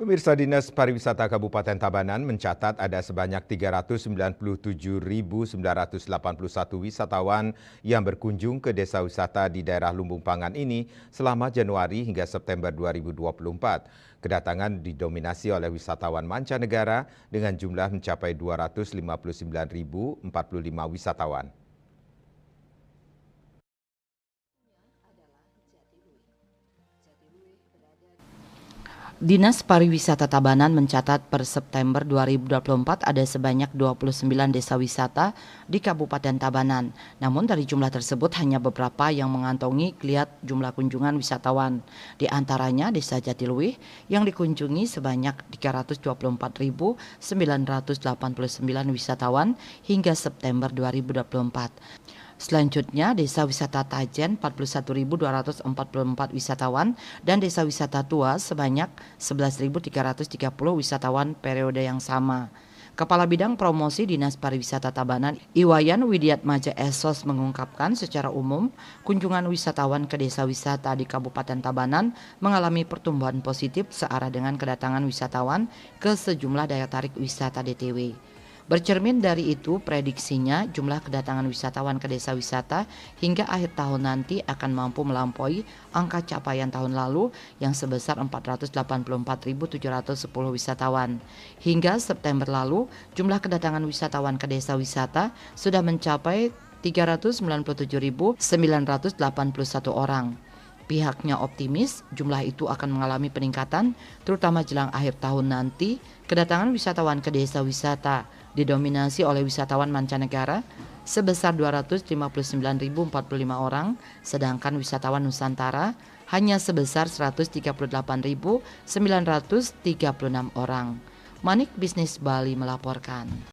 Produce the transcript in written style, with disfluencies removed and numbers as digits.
Pemirsa, Dinas Pariwisata Kabupaten Tabanan mencatat ada sebanyak 397.981 wisatawan yang berkunjung ke desa wisata di daerah Lumbung Pangan ini selama Januari hingga September 2024. Kedatangan didominasi oleh wisatawan mancanegara dengan jumlah mencapai 259.045 wisatawan. Dinas Pariwisata Tabanan mencatat per September 2024 ada sebanyak 29 desa wisata di Kabupaten Tabanan. Namun dari jumlah tersebut hanya beberapa yang mengantongi kliat jumlah kunjungan wisatawan. Di antaranya Desa Jatiluwih yang dikunjungi sebanyak 324.989 wisatawan hingga September 2024. Selanjutnya, Desa Wisata Tajen 41.244 wisatawan dan Desa Wisata Tua sebanyak 11.330 wisatawan periode yang sama. Kepala Bidang Promosi Dinas Pariwisata Tabanan, Iwayan Widiatmaja Esos mengungkapkan secara umum, kunjungan wisatawan ke desa wisata di Kabupaten Tabanan mengalami pertumbuhan positif searah dengan kedatangan wisatawan ke sejumlah daya tarik wisata DTW. Bercermin dari itu, prediksinya jumlah kedatangan wisatawan ke desa wisata hingga akhir tahun nanti akan mampu melampaui angka capaian tahun lalu yang sebesar 484.710 wisatawan. Hingga September lalu, jumlah kedatangan wisatawan ke desa wisata sudah mencapai 397.981 orang. Pihaknya optimis jumlah itu akan mengalami peningkatan, terutama jelang akhir tahun nanti. Kedatangan wisatawan ke desa wisata didominasi oleh wisatawan mancanegara sebesar 259.045 orang, sedangkan wisatawan Nusantara hanya sebesar 138.936 orang. Manik Bisnis Bali melaporkan.